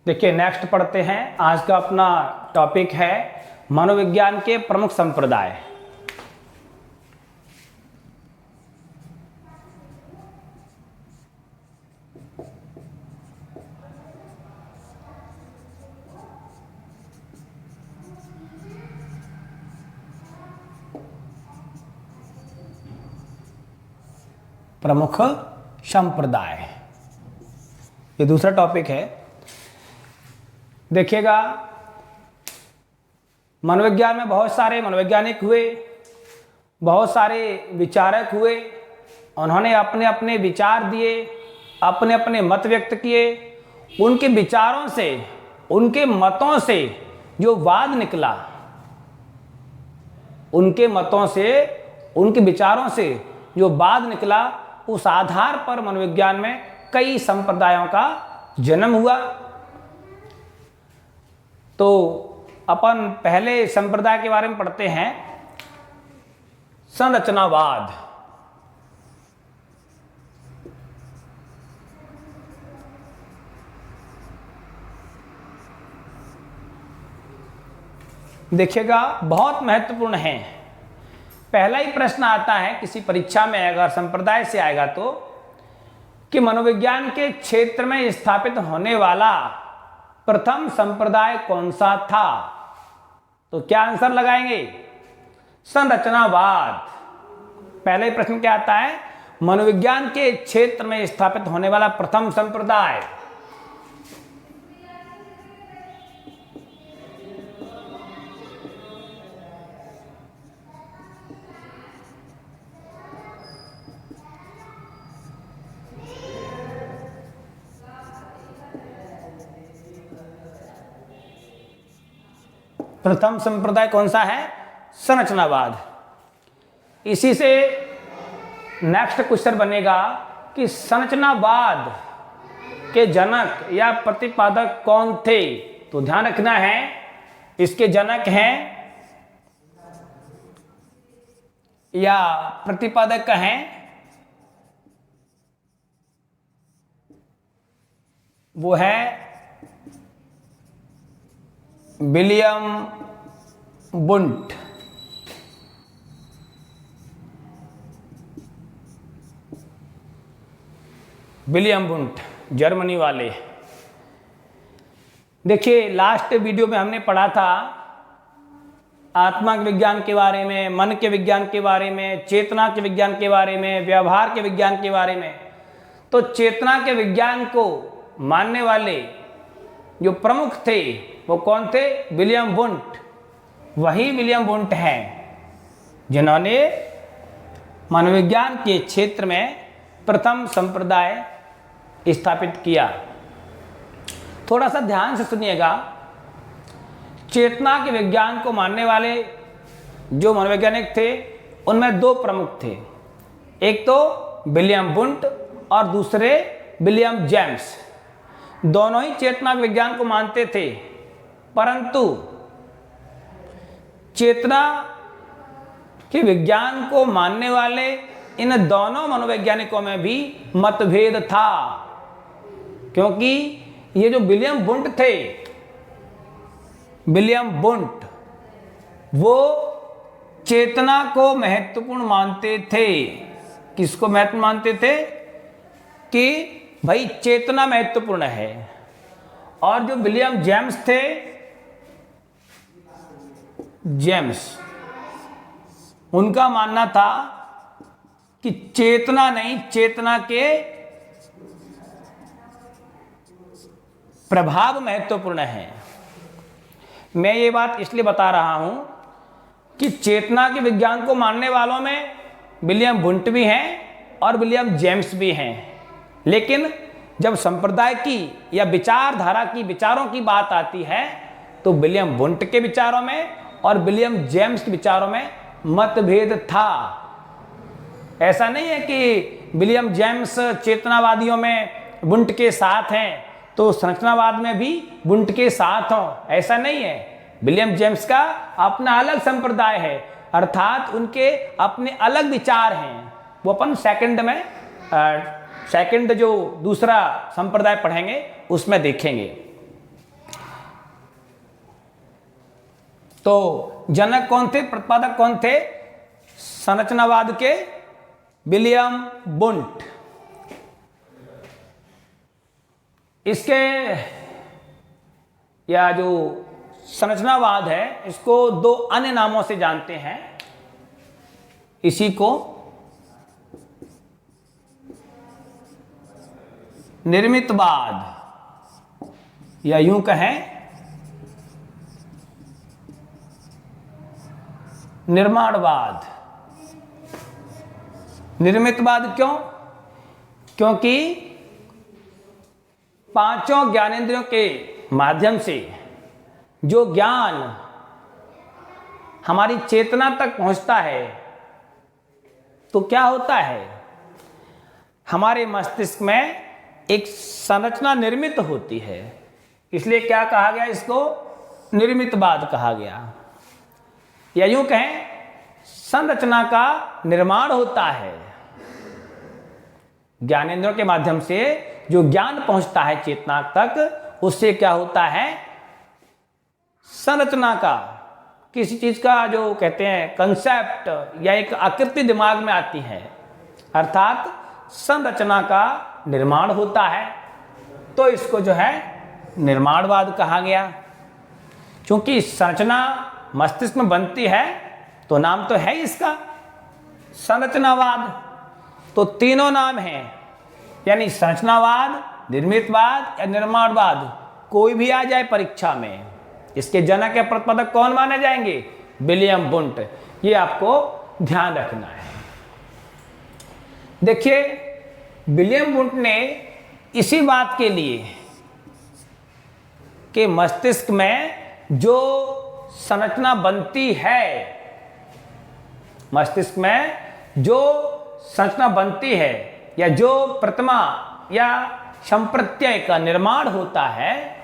देखिए नेक्स्ट पढ़ते हैं। आज का अपना टॉपिक है मनोविज्ञान के प्रमुख संप्रदाय। प्रमुख संप्रदाय, ये दूसरा टॉपिक है। देखिएगा, मनोविज्ञान में बहुत सारे मनोवैज्ञानिक हुए, बहुत सारे विचारक हुए। उन्होंने अपने अपने विचार दिए, अपने अपने मत व्यक्त किए। उनके विचारों से, उनके मतों से जो वाद निकला, उनके मतों से, उनके विचारों से जो वाद निकला, उस आधार पर मनोविज्ञान में कई संप्रदायों का जन्म हुआ। तो अपन पहले संप्रदाय के बारे में पढ़ते हैं, संरचनावाद। देखिएगा, बहुत महत्वपूर्ण है। पहला ही प्रश्न आता है किसी परीक्षा में, अगर संप्रदाय से आएगा तो, कि मनोविज्ञान के क्षेत्र में स्थापित होने वाला प्रथम संप्रदाय कौन सा था। तो क्या आंसर लगाएंगे? संरचनावाद। पहले ही प्रश्न क्या आता है? मनोविज्ञान के क्षेत्र में स्थापित होने वाला प्रथम संप्रदाय। प्रथम संप्रदाय कौन सा है? संरचनावाद। इसी से नेक्स्ट क्वेश्चन बनेगा कि संरचनावाद के जनक या प्रतिपादक कौन थे। तो ध्यान रखना है, इसके जनक हैं या प्रतिपादक हैं, वो है William Wundt. William Wundt Germany वाले। देखिए, लास्ट वीडियो में हमने पढ़ा था आत्मा के विज्ञान के बारे में, मन के विज्ञान के बारे में, चेतना के विज्ञान के बारे में, व्यवहार के विज्ञान के बारे में। तो चेतना के विज्ञान को मानने वाले जो प्रमुख थे वो कौन थे? William Wundt. वही विलियम वुंट हैं जिन्होंने मनोविज्ञान के क्षेत्र में प्रथम संप्रदाय स्थापित किया। थोड़ा सा ध्यान से सुनिएगा। चेतना के विज्ञान को मानने वाले जो मनोवैज्ञानिक थे, उनमें दो प्रमुख थे। एक तो विलियम वुंट और दूसरे विलियम जेम्स। दोनों ही चेतना के विज्ञान को मानते थे, परंतु चेतना के विज्ञान को मानने वाले इन दोनों मनोवैज्ञानिकों में भी मतभेद था। क्योंकि ये जो विलियम वुंट थे, विलियम वुंट, वो चेतना को महत्वपूर्ण मानते थे। किसको महत्वपूर्ण मानते थे? कि भाई चेतना महत्वपूर्ण है। और जो विलियम जेम्स थे, जेम्स, उनका मानना था कि चेतना नहीं, चेतना के प्रभाव महत्वपूर्ण है। मैं ये बात इसलिए बता रहा हूं कि चेतना के विज्ञान को मानने वालों में विलियम वुंट भी हैं और विलियम जेम्स भी हैं। लेकिन जब संप्रदाय की या विचारधारा की, विचारों की बात आती है, तो विलियम वुंट के विचारों में और विलियम जेम्स के विचारों में मतभेद था। ऐसा नहीं है कि विलियम जेम्स चेतनावादियों में वुंट के साथ हैं तो संरचनावाद में भी वुंट के साथ हों, ऐसा नहीं है। विलियम जेम्स का अपना अलग संप्रदाय है, अर्थात उनके अपने अलग विचार हैं। वो अपन सेकंड जो दूसरा संप्रदाय पढ़ेंगे उसमें देखेंगे। तो जनक कौन थे, प्रतिपादक कौन थे संरचनावाद के? विलियम बुंट। इसके या जो संरचनावाद है इसको दो अन्य नामों से जानते हैं। इसी को निर्मितवाद या यूं कहें निर्माणवाद। निर्मितवाद क्यों? क्योंकि पांचों ज्ञानेंद्रियों के माध्यम से जो ज्ञान हमारी चेतना तक पहुंचता है तो क्या होता है, हमारे मस्तिष्क में एक संरचना निर्मित होती है। इसलिए क्या कहा गया, इसको निर्मितवाद कहा गया। या यूं कहें संरचना का निर्माण होता है। ज्ञानेंद्रियों के माध्यम से जो ज्ञान पहुंचता है चेतना तक, उससे क्या होता है, संरचना का, किसी चीज का जो कहते हैं कंसेप्ट या एक आकृति दिमाग में आती है, अर्थात संरचना का निर्माण होता है। तो इसको जो है निर्माणवाद कहा गया। क्योंकि संरचना मस्तिष्क में बनती है तो नाम तो है इसका संरचनावाद। तो तीनों नाम हैं, यानी संरचनावाद, निर्मितवाद या निर्माणवाद, कोई भी आ जाए परीक्षा में, इसके जनक या प्रतिपादक कौन माने जाएंगे? विलियम बुंट। ये आपको ध्यान रखना है। देखिए, विलियम बुंट ने इसी बात के लिए कि मस्तिष्क में जो संरचना बनती है, मस्तिष्क में जो संरचना बनती है या जो प्रतिमा या संप्रत्यय का निर्माण होता है,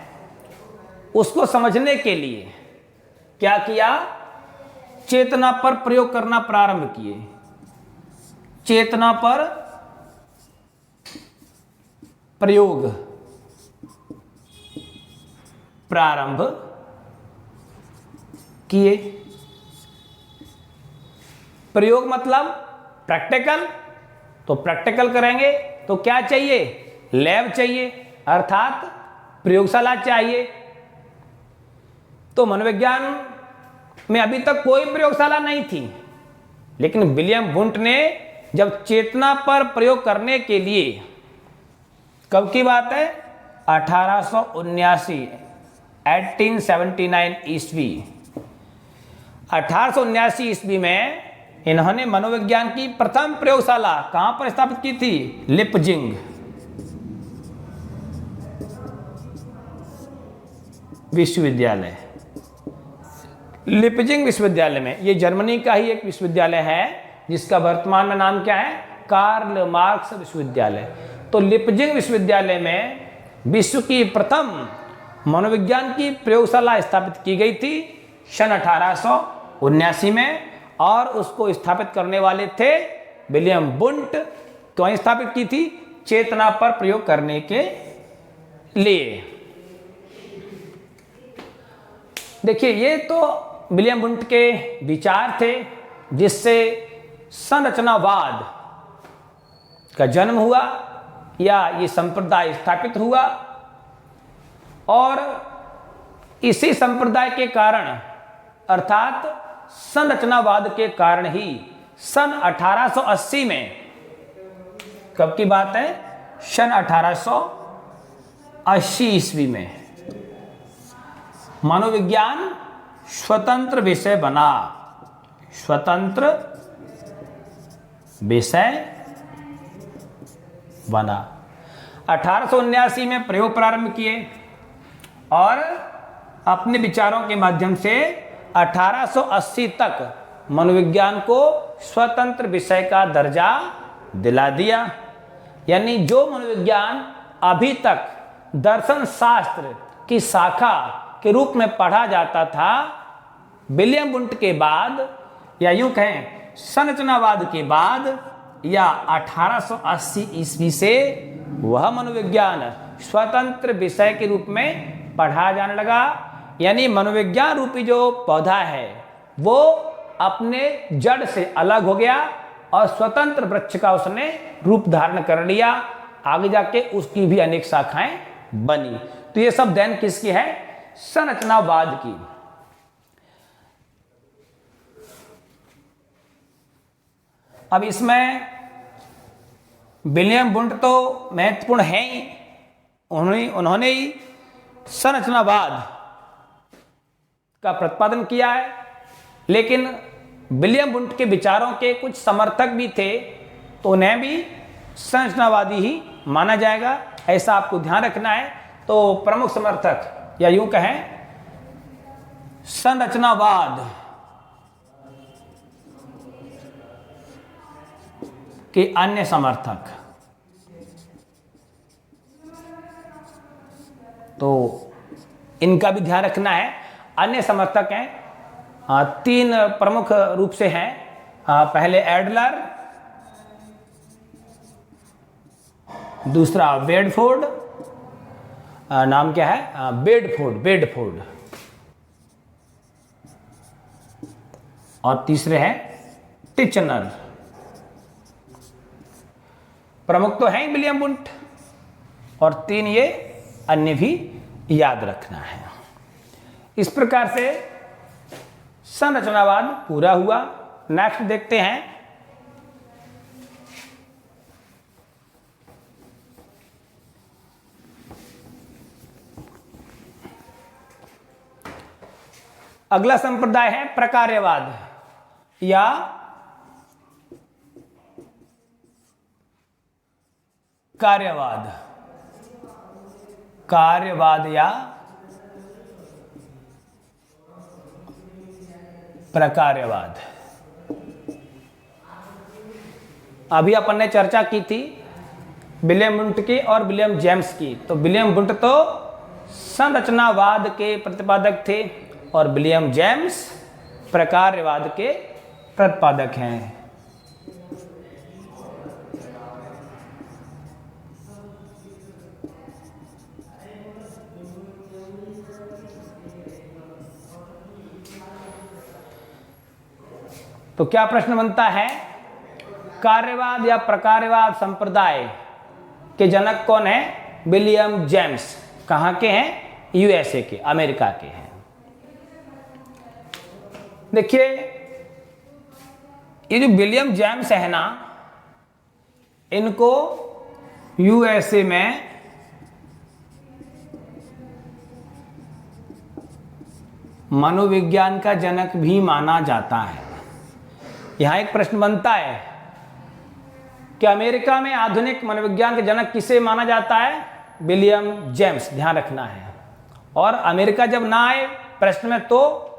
उसको समझने के लिए क्या किया, चेतना पर प्रयोग करना प्रारंभ किए। चेतना पर प्रयोग प्रारंभ किए। प्रयोग मतलब प्रैक्टिकल, तो प्रैक्टिकल करेंगे तो क्या चाहिए, लैब चाहिए, अर्थात प्रयोगशाला चाहिए। तो मनोविज्ञान में अभी तक कोई प्रयोगशाला नहीं थी, लेकिन विलियम बुंट ने जब चेतना पर प्रयोग करने के लिए, कब की बात है, 1879 1879 ईस्वी, 1879 ईस्वी में इन्होंने मनोविज्ञान की प्रथम प्रयोगशाला कहां पर स्थापित की थी, लिपजिंग विश्वविद्यालय। लिपजिंग विश्वविद्यालय में, ये जर्मनी का ही एक विश्वविद्यालय है जिसका वर्तमान में नाम क्या है, कार्ल मार्क्स विश्वविद्यालय। तो लिपजिंग विश्वविद्यालय में विश्व की प्रथम मनोविज्ञान की प्रयोगशाला स्थापित की गई थी सन 1879 में, और उसको स्थापित करने वाले थे विलियम बुंट। क्यों स्थापित की थी, चेतना पर प्रयोग करने के लिए। देखिए, ये तो विलियम बुंट के विचार थे जिससे संरचनावाद का जन्म हुआ या ये संप्रदाय स्थापित हुआ। और इसी संप्रदाय के कारण, अर्थात संरचनावाद के कारण ही सन 1880 में, कब की बात है, सन 1880 ईस्वी में मनोविज्ञान स्वतंत्र विषय बना। स्वतंत्र विषय बना। 1879 में प्रयोग प्रारंभ किए और अपने विचारों के माध्यम से 1880 तक मनोविज्ञान को स्वतंत्र विषय का दर्जा दिला दिया। यानी जो मनोविज्ञान अभी तक दर्शन शास्त्र की शाखा के रूप में पढ़ा जाता था, विलियम बुंट के बाद या यूं कहें संरचनावाद के बाद या 1880 ईस्वी से वह मनोविज्ञान स्वतंत्र विषय के रूप में पढ़ा जाने लगा। यानी मनोविज्ञान रूपी जो पौधा है वो अपने जड़ से अलग हो गया और स्वतंत्र वृक्ष का उसने रूप धारण कर लिया। आगे जाके उसकी भी अनेक शाखाएं बनी। तो ये सब देन किसकी है? संरचनावाद की। अब इसमें विलियम वुंट तो महत्वपूर्ण है ही, उन्होंने ही संरचनावाद का प्रतिपादन किया है। लेकिन विलियम वुंट के विचारों के कुछ समर्थक भी थे, तो उन्हें भी संरचनावादी ही माना जाएगा, ऐसा आपको ध्यान रखना है। तो प्रमुख समर्थक या यूं कहें संरचनावाद के अन्य समर्थक, तो इनका भी ध्यान रखना है। अन्य समर्थक हैं, तीन प्रमुख रूप से हैं। पहले एडलर, दूसरा बेडफोर्ड, नाम क्या है? बेडफोर्ड, और तीसरे हैं टिचनर। प्रमुख तो हैं विलियम वुंट, और तीन ये अन्य भी याद रखना है। इस प्रकार से संरचनावाद पूरा हुआ। नेक्स्ट देखते हैं अगला संप्रदाय है प्रकार्यवाद या कार्यवाद या प्रकार्यवाद। अभी अपन ने चर्चा की थी विलियम वुंट की और विलियम जेम्स की। तो विलियम वुंट तो संरचनावाद के प्रतिपादक थे और विलियम जेम्स प्रकार्यवाद के प्रतिपादक हैं। तो क्या प्रश्न बनता है? कार्यवाद या प्रकार्यवाद संप्रदाय के जनक कौन है? William James. कहां के हैं? यूएसए के, अमेरिका के हैं। देखिए, ये जो विलियम जेम्स है ना, इनको यूएसए में मनोविज्ञान का जनक भी माना जाता है। यहां एक प्रश्न बनता है कि अमेरिका में आधुनिक मनोविज्ञान के जनक किसे माना जाता है? William James. ध्यान रखना है। और अमेरिका जब ना आए प्रश्न में, तो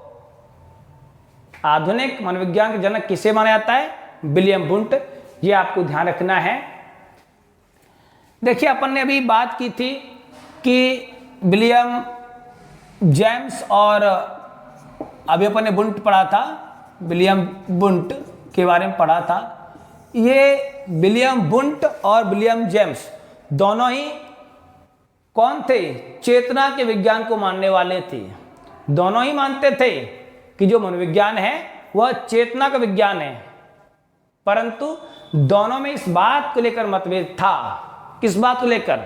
आधुनिक मनोविज्ञान के जनक किसे माना जाता है? William Wundt. ये आपको ध्यान रखना है। देखिए, अपन ने अभी बात की थी कि विलियम जेम्स, और अभी अपन ने वुंट पढ़ा था, विलियम वुंट के बारे में पढ़ा था। ये विलियम वुंट और विलियम जेम्स दोनों ही कौन थे? चेतना के विज्ञान को मानने वाले थे। दोनों ही मानते थे कि जो मनोविज्ञान है वह चेतना का विज्ञान है, परंतु दोनों में इस बात को लेकर मतभेद था। किस बात को लेकर?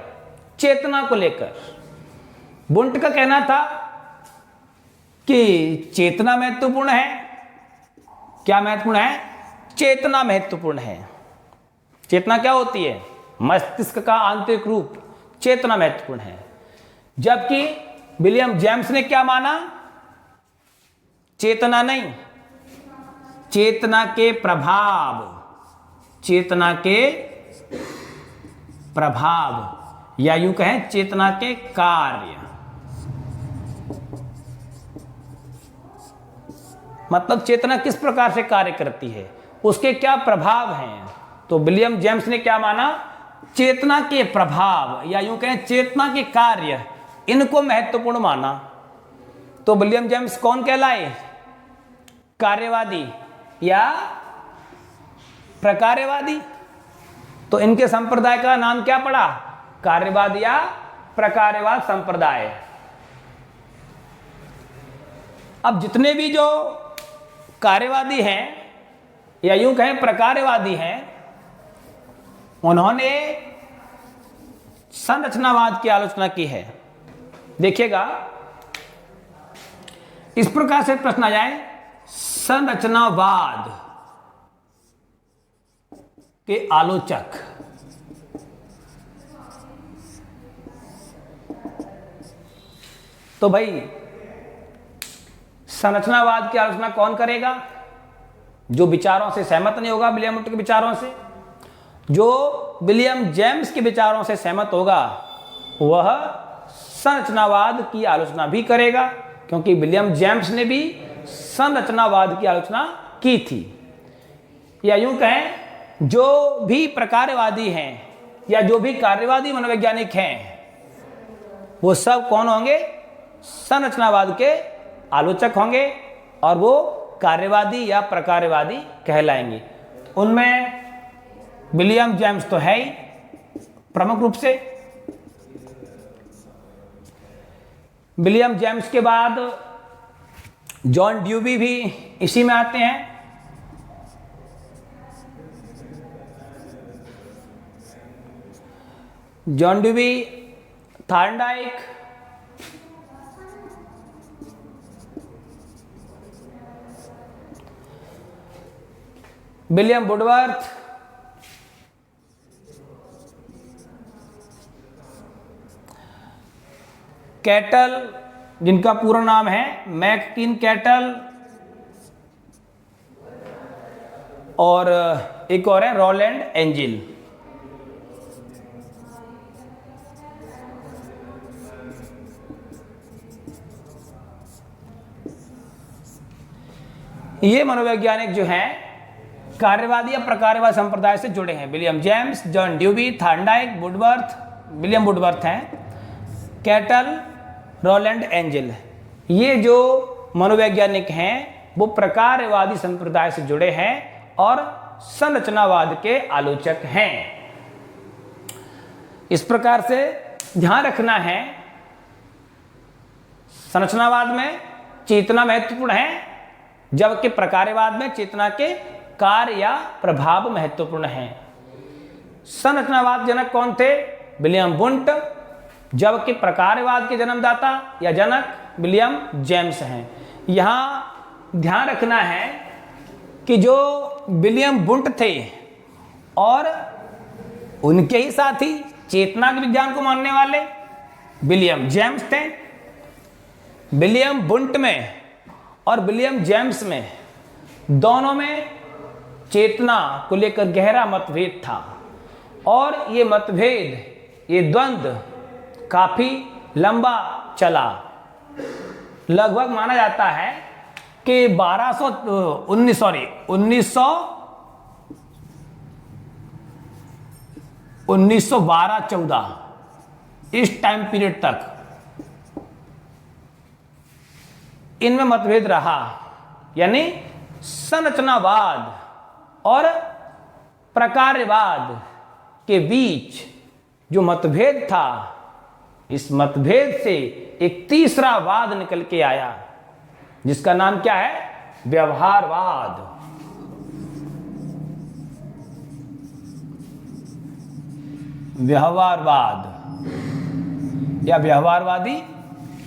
चेतना को लेकर। वुंट का कहना था कि चेतना महत्वपूर्ण है। क्या महत्वपूर्ण है? चेतना महत्वपूर्ण है। चेतना क्या होती है? मस्तिष्क का आंतरिक रूप। चेतना महत्वपूर्ण है। जबकि विलियम जेम्स ने क्या माना? चेतना नहीं, चेतना के प्रभाव, चेतना के प्रभाव, या यूं कहें चेतना के कार्य। मतलब चेतना किस प्रकार से कार्य करती है, उसके क्या प्रभाव हैं। तो विलियम जेम्स ने क्या माना? चेतना के प्रभाव, या यूं कहें चेतना के कार्य, इनको महत्वपूर्ण माना। तो विलियम जेम्स कौन कहलाए? कार्यवादी या प्रकार्यवादी। तो इनके संप्रदाय का नाम क्या पड़ा? कार्यवाद या प्रकार्यवाद संप्रदाय। अब जितने भी जो कार्यवादी हैं या यूं कहें प्रकारवादी हैं, उन्होंने संरचनावाद की आलोचना की है। देखिएगा, इस प्रकार से प्रश्न आ जाए, संरचनावाद के आलोचक। तो भाई संरचनावाद की आलोचना कौन करेगा? जो विचारों से सहमत नहीं होगा, विलियम वुड के विचारों से। जो विलियम जेम्स के विचारों से सहमत होगा वह संरचनावाद की आलोचना भी करेगा, क्योंकि विलियम जेम्स ने भी संरचनावाद की आलोचना की थी। या यूं कहें, जो भी प्रकारवादी हैं या जो भी कार्यवादी मनोवैज्ञानिक हैं, वो सब कौन होंगे? संरचनावाद के आलोचक होंगे, और वो कार्यवादी या प्रकारवादी कहलाएंगे। उनमें विलियम जेम्स तो है ही प्रमुख रूप से। विलियम जेम्स के बाद जॉन ड्यूबी भी इसी में आते हैं। John Dewey, Thorndike, William Woodworth, Cattell, जिनका पूरा नाम है मैककिन कैटल, और एक और है रोलैंड एंजिल। ये मनोवैज्ञानिक जो हैं कार्यवादी या प्रकारवाद संप्रदाय से जुड़े हैं। William James, John Dewey, Thorndike, Woodworth, William Woodworth हैं, कैटल, रोलैंड एंजिल। ये जो मनोवैज्ञानिक हैं वो प्रकारवादी संप्रदाय से जुड़े हैं और संरचनावाद के आलोचक हैं। इस प्रकार से ध्यान रखना है, संरचनावाद में चेतना महत्वपूर्ण है, जबकि प्रकारवाद में चेतना के कार्य या प्रभाव महत्वपूर्ण हैं। संरचनावाद जनक कौन थे? विलियम वुंट, जबकि प्रकारवाद के जन्मदाता या जनक विलियम जेम्स हैं। यहां ध्यान रखना है कि जो विलियम वुंट थे और उनके ही साथी चेतना के विज्ञान को मानने वाले विलियम जेम्स थे। विलियम वुंट में और विलियम जेम्स में दोनों में चेतना को लेकर गहरा मतभेद था, और ये मतभेद, ये द्वंद्व काफी लंबा चला। लगभग माना जाता है कि 1912-14 इस टाइम पीरियड तक इनमें मतभेद रहा। यानी संरचनावाद और प्रकारवाद के बीच जो मतभेद था, इस मतभेद से एक तीसरा वाद निकल के आया, जिसका नाम क्या है? व्यवहारवाद। व्यवहारवाद या व्यवहारवादी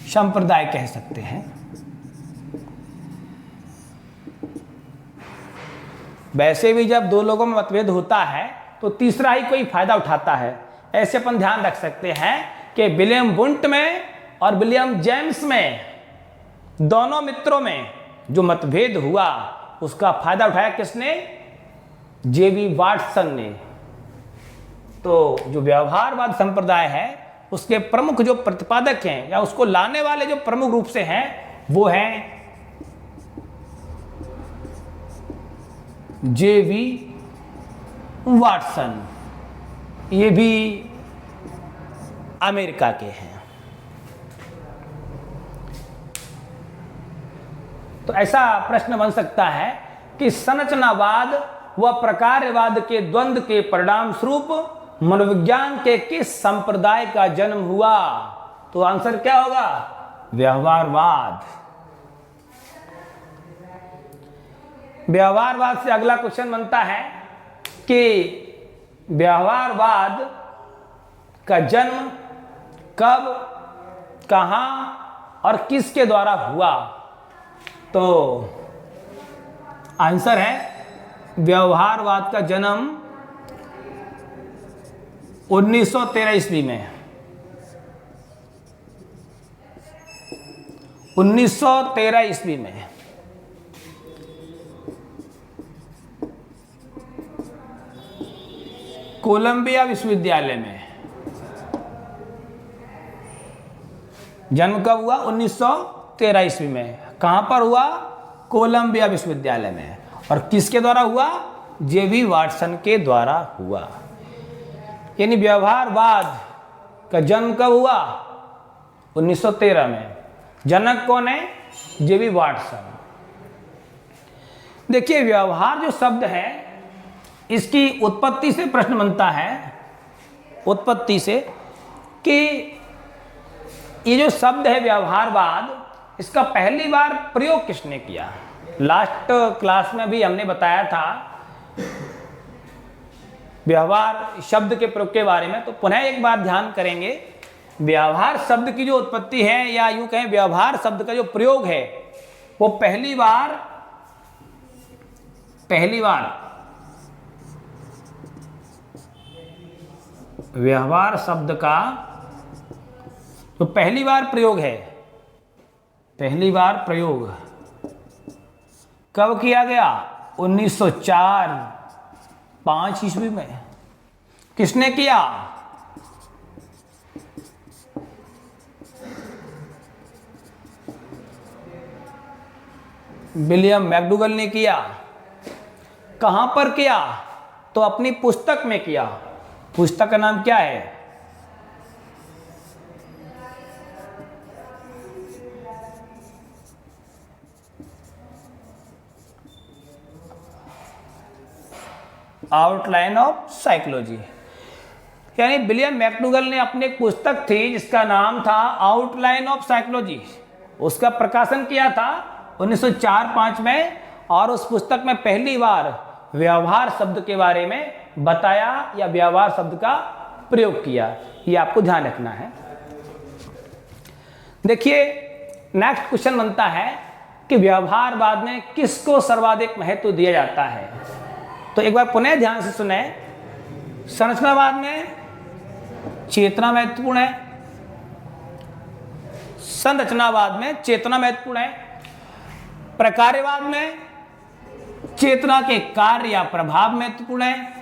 संप्रदाय कह सकते हैं। वैसे भी जब दो लोगों में मतभेद होता है तो तीसरा ही कोई फायदा उठाता है। ऐसे अपन ध्यान रख सकते हैं कि विलियम वुंट में और विलियम जेम्स में, दोनों मित्रों में जो मतभेद हुआ उसका फायदा उठाया किसने? जेबी वाटसन ने। तो जो व्यवहारवाद संप्रदाय है उसके प्रमुख जो प्रतिपादक हैं या उसको लाने वाले जो प्रमुख रूप से हैं वो हैं जेबी वाटसन। ये भी अमेरिका के हैं। तो ऐसा प्रश्न बन सकता है कि संरचनावाद व प्रकारवाद के द्वंद्व के परिणाम स्वरूप मनोविज्ञान के किस संप्रदाय का जन्म हुआ? तो आंसर क्या होगा? व्यवहारवाद। व्यवहारवाद से अगला क्वेश्चन बनता है कि व्यवहारवाद का जन्म कब, कहाँ और किसके द्वारा हुआ। तो आंसर है व्यवहारवाद का जन्म 1913 ईस्वी में। 1913 ईस्वी में कोलंबिया विश्वविद्यालय में। जन्म कब हुआ? 1913 ईस्वी में। कहां पर हुआ? कोलंबिया विश्वविद्यालय में। और किसके द्वारा हुआ? जेबी वाटसन के द्वारा हुआ। यानी व्यवहारवाद का जन्म कब हुआ? 1913 में। जनक कौन है? जेबी वाटसन। देखिए, व्यवहार जो शब्द है इसकी उत्पत्ति से प्रश्न बनता है, उत्पत्ति से, कि ये जो शब्द है व्यवहारवाद, इसका पहली बार प्रयोग किसने किया। लास्ट क्लास में भी हमने बताया था व्यवहार शब्द के प्रयोग के बारे में, तो पुनः एक बार ध्यान करेंगे। व्यवहार शब्द की जो उत्पत्ति है, या यूं कहें व्यवहार शब्द का जो प्रयोग है, वो पहली बार व्यवहार शब्द का जो पहली बार प्रयोग है, पहली बार प्रयोग कब किया गया? 1904-5 ईस्वी में। किसने किया? विलियम मैकडूगल ने किया। कहां पर किया? तो अपनी पुस्तक में किया। पुस्तक का नाम क्या है? Outline of psychology. यानी विलियम मैकडूगल ने अपनी एक पुस्तक थी जिसका नाम था आउटलाइन ऑफ साइकोलॉजी, उसका प्रकाशन किया था 1904-5 में। और उस पुस्तक में पहली बार व्यवहार शब्द के बारे में बताया, या व्यवहार शब्द का प्रयोग किया। ये आपको ध्यान रखना है। देखिए, नेक्स्ट क्वेश्चन बनता है कि व्यवहारवाद में किसको सर्वाधिक महत्व दिया जाता है। तो एक बार पुनः ध्यान से सुने। संरचनावाद में चेतना महत्वपूर्ण है, संरचनावाद में चेतना महत्वपूर्ण है, प्रकार्यवाद में चेतना के कार्य या प्रभाव महत्वपूर्ण है।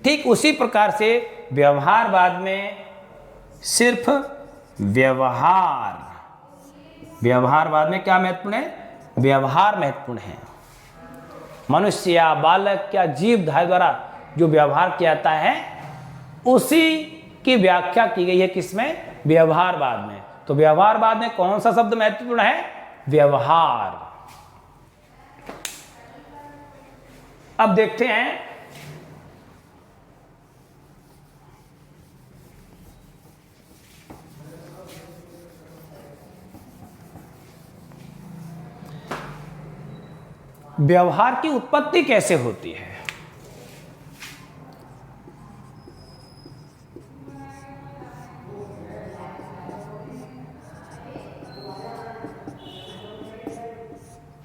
ठीक उसी प्रकार से व्यवहारवाद में सिर्फ व्यवहारवाद में क्या महत्वपूर्ण है? व्यवहार महत्वपूर्ण है। मनुष्य या बालक या जीवधारी द्वारा जो व्यवहार किया जाता है, उसी की व्याख्या की गई है किसमें? व्यवहारवाद में। तो व्यवहारवाद में कौन सा शब्द महत्वपूर्ण है? व्यवहार। अब देखते हैं व्यवहार की उत्पत्ति कैसे होती है।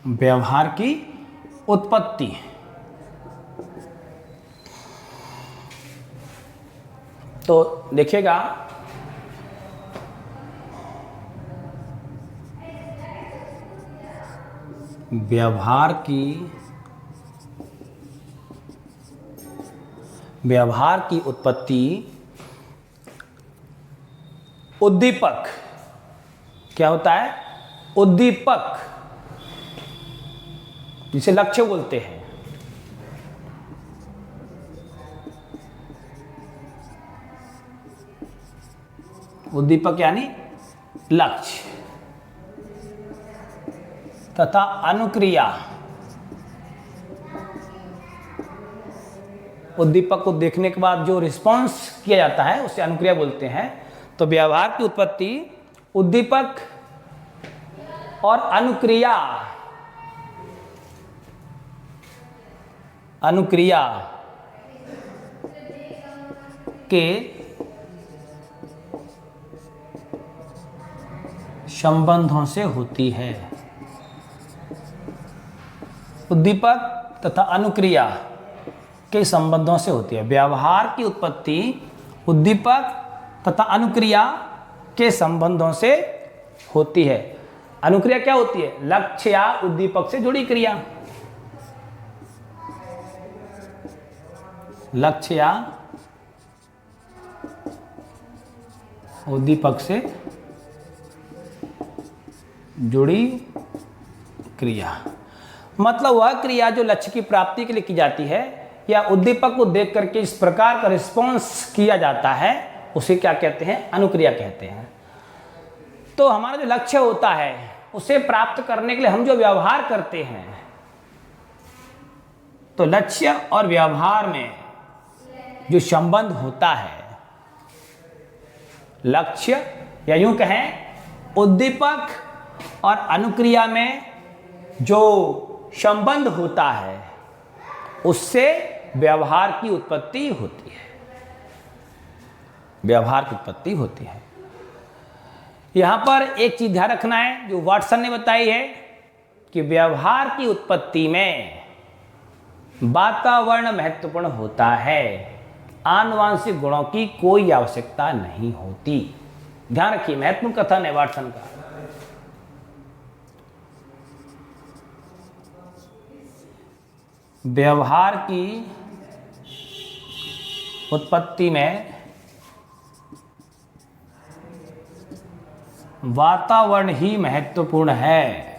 व्यवहार की उत्पत्ति, तो देखिएगा, व्यवहार की उत्पत्ति उद्दीपक, क्या होता है? उद्दीपक, जिसे लक्ष्य बोलते हैं। उद्दीपक यानी लक्ष्य, तथा अनुक्रिया। उद्दीपक को देखने के बाद जो रिस्पॉन्स किया जाता है उसे अनुक्रिया बोलते हैं। तो व्यवहार की उत्पत्ति उद्दीपक और अनुक्रिया अनुक्रिया के संबंधों से होती है। उद्दीपक तथा अनुक्रिया के संबंधों से होती है। व्यवहार की उत्पत्ति उद्दीपक तथा अनुक्रिया के संबंधों से होती है। अनुक्रिया क्या होती है? लक्ष्य या उद्दीपक से जुड़ी क्रिया। लक्ष्य या उद्दीपक से जुड़ी क्रिया, मतलब वह क्रिया जो लक्ष्य की प्राप्ति के लिए की जाती है या उद्दीपक को देख करके इस प्रकार का रिस्पॉन्स किया जाता है, उसे क्या कहते हैं? अनुक्रिया कहते हैं। तो हमारा जो लक्ष्य होता है उसे प्राप्त करने के लिए हम जो व्यवहार करते हैं, तो लक्ष्य और व्यवहार में जो संबंध होता है, लक्ष्य या यूं कहें उद्दीपक और अनुक्रिया में जो संबंध होता है, उससे व्यवहार की उत्पत्ति होती है। व्यवहार की उत्पत्ति होती है। यहां पर एक चीज ध्यान रखना है जो वाटसन ने बताई है कि व्यवहार की उत्पत्ति में वातावरण महत्वपूर्ण होता है, आनुवांशिक गुणों की कोई आवश्यकता नहीं होती। ध्यान रखिए, महत्वपूर्ण कथन है वाटसन का। व्यवहार की उत्पत्ति में वातावरण ही महत्वपूर्ण है।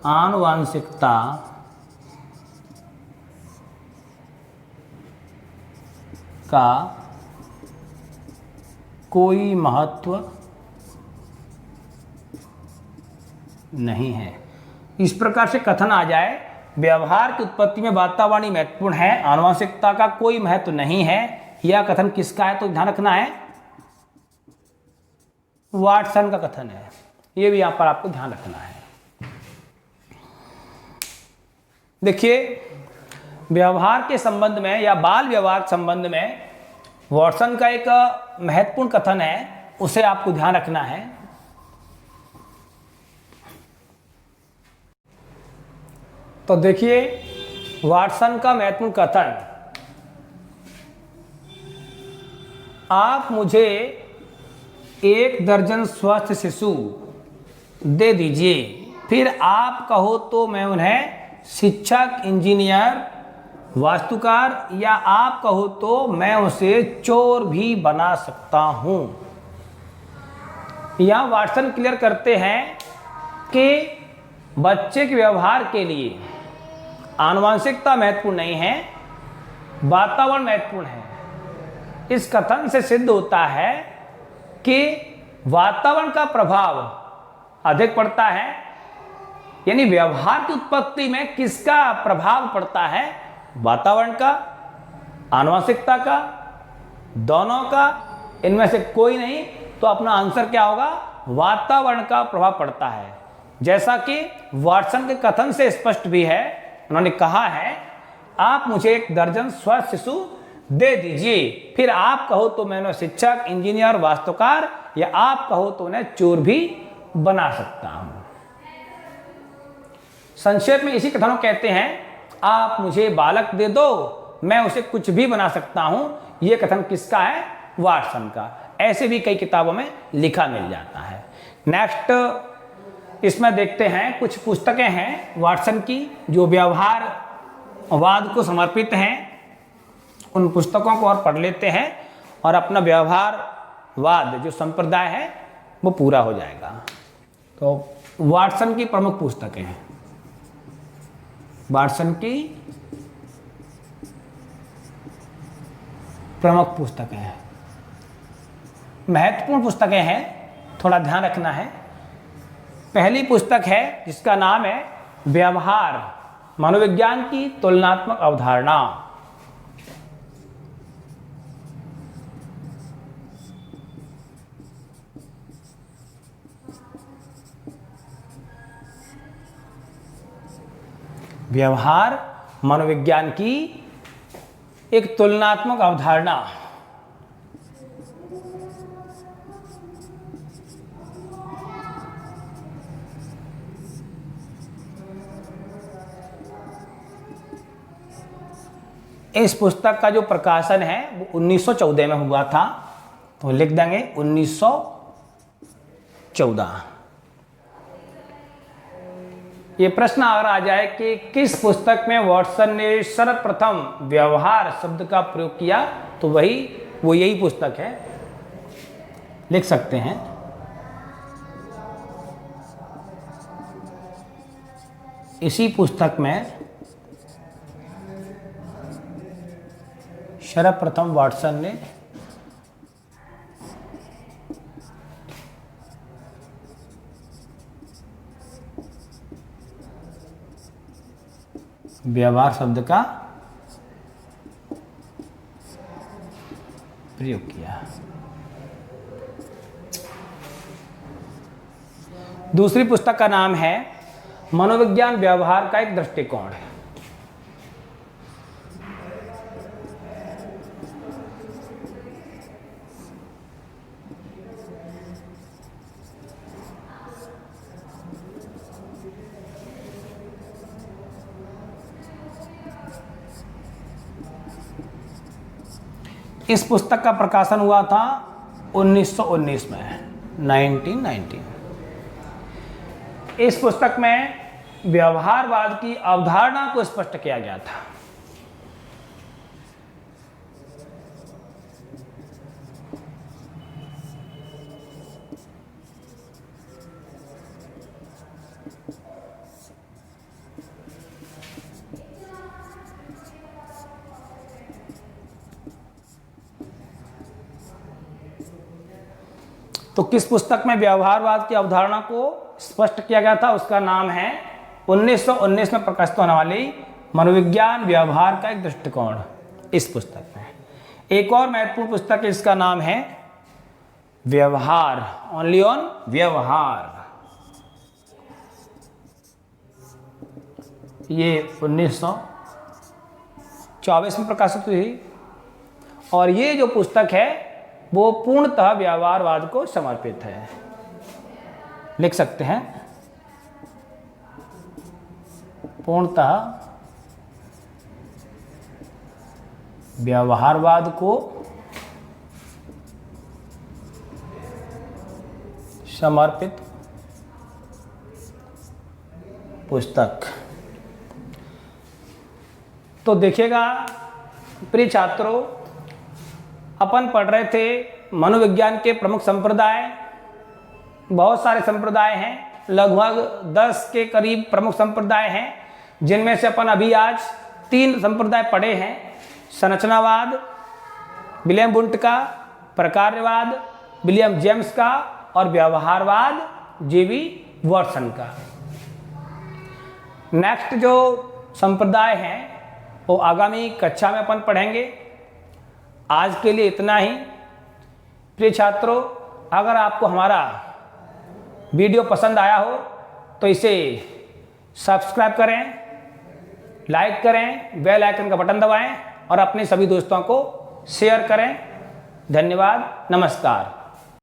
आनुवांशिकता का कोई महत्व नहीं है। इस प्रकार से कथन आ जाए, व्यवहार की उत्पत्ति में वातावरण ही महत्वपूर्ण है, आनुवांशिकता का कोई महत्व नहीं है, यह कथन किसका है? तो ध्यान रखना है वाटसन का कथन है। यह भी यहां पर आपको ध्यान रखना है। देखिए, व्यवहार के संबंध में या बाल व्यवहार संबंध में वाटसन का एक महत्वपूर्ण कथन है, उसे आपको ध्यान रखना है। तो देखिए, वाटसन का महत्वपूर्ण कथन, आप मुझे 1 दर्जन स्वस्थ शिशु दे दीजिए, फिर आप कहो तो मैं उन्हें शिक्षक, इंजीनियर, वास्तुकार या आप कहो तो मैं उसे चोर भी बना सकता हूं। यहां वाटसन क्लियर करते हैं कि बच्चे के व्यवहार के लिए आनुवांशिकता महत्वपूर्ण नहीं है, वातावरण महत्वपूर्ण है। इस कथन से सिद्ध होता है कि वातावरण का प्रभाव अधिक पड़ता है, यानी व्यवहार की उत्पत्ति में किसका प्रभाव पड़ता है? वातावरण का, आनुवांशिकता का, दोनों का, इनमें से कोई नहीं। तो अपना आंसर क्या होगा? वातावरण का प्रभाव पड़ता है। जैसा कि वाटसन के कथन से स्पष्ट भी है, उन्होंने कहा है आप मुझे 1 दर्जन स्वस्थ शिशु दे दीजिए, फिर आप कहो तो मैं उन्हें शिक्षक, इंजीनियर, वास्तुकार या आप कहो तो उन्हें चोर भी बना सकता हूं। संक्षेप में इसी कथनों कहते हैं, आप मुझे बालक दे दो, मैं उसे कुछ भी बना सकता हूं। यह कथन किसका है? वाटसन का। ऐसे भी कई किताबों में लिखा मिल जाता है। नेक्स्ट इसमें देखते हैं, कुछ पुस्तकें हैं वाटसन की जो व्यवहारवाद को समर्पित हैं। उन पुस्तकों को और पढ़ लेते हैं और अपना व्यवहारवाद जो संप्रदाय है वो पूरा हो जाएगा। तो वाटसन की प्रमुख पुस्तकें हैं, वाटसन की प्रमुख पुस्तकें हैं, महत्वपूर्ण पुस्तकें हैं, थोड़ा ध्यान रखना है। पहली पुस्तक है जिसका नाम है व्यवहार, मनोविज्ञान की तुलनात्मक अवधारणा। व्यवहार मनोविज्ञान की एक तुलनात्मक अवधारणा। इस पुस्तक का जो प्रकाशन है वो 1914 में हुआ था, तो लिख देंगे 1914। ये प्रश्न अगर आ जाए कि किस पुस्तक में वाटसन ने सर्वप्रथम व्यवहार शब्द का प्रयोग किया, तो वो यही पुस्तक है, लिख सकते हैं। इसी पुस्तक में सर्वप्रथम वाटसन ने व्यवहार शब्द का प्रयोग किया। दूसरी पुस्तक का नाम है मनोविज्ञान व्यवहार का एक दृष्टिकोण। इस पुस्तक का प्रकाशन हुआ था 1919 में, 1919। इस पुस्तक में व्यवहारवाद की अवधारणा को स्पष्ट किया गया था। तो किस पुस्तक में व्यवहारवाद की अवधारणा को स्पष्ट किया गया था, उसका नाम है 1919 में प्रकाशित होने वाली मनोविज्ञान व्यवहार का एक दृष्टिकोण। इस पुस्तक में एक और महत्वपूर्ण पुस्तक है, इसका नाम है व्यवहार, ओनली ऑन व्यवहार। ये 1924 में प्रकाशित हुई और ये जो पुस्तक है वो पूर्णतः व्यवहारवाद को समर्पित है, लिख सकते हैं पूर्णतः व्यवहारवाद को समर्पित पुस्तक। तो देखिएगा प्रिय छात्रों, अपन पढ़ रहे थे मनोविज्ञान के प्रमुख संप्रदाय। बहुत सारे संप्रदाय हैं, लगभग 10 के करीब प्रमुख संप्रदाय हैं, जिनमें से अपन अभी आज 3 संप्रदाय पढ़े हैं। संरचनावाद विलियम वुंट का, प्रकार्यवाद विलियम जेम्स का और व्यवहारवाद जी.वी. वाटसन का। नेक्स्ट जो संप्रदाय हैं वो आगामी कक्षा में अपन पढ़ेंगे। आज के लिए इतना ही। प्रिय छात्रों, अगर आपको हमारा वीडियो पसंद आया हो तो इसे सब्सक्राइब करें, लाइक करें, बेल आइकन का बटन दबाएं और अपने सभी दोस्तों को शेयर करें। धन्यवाद, नमस्कार।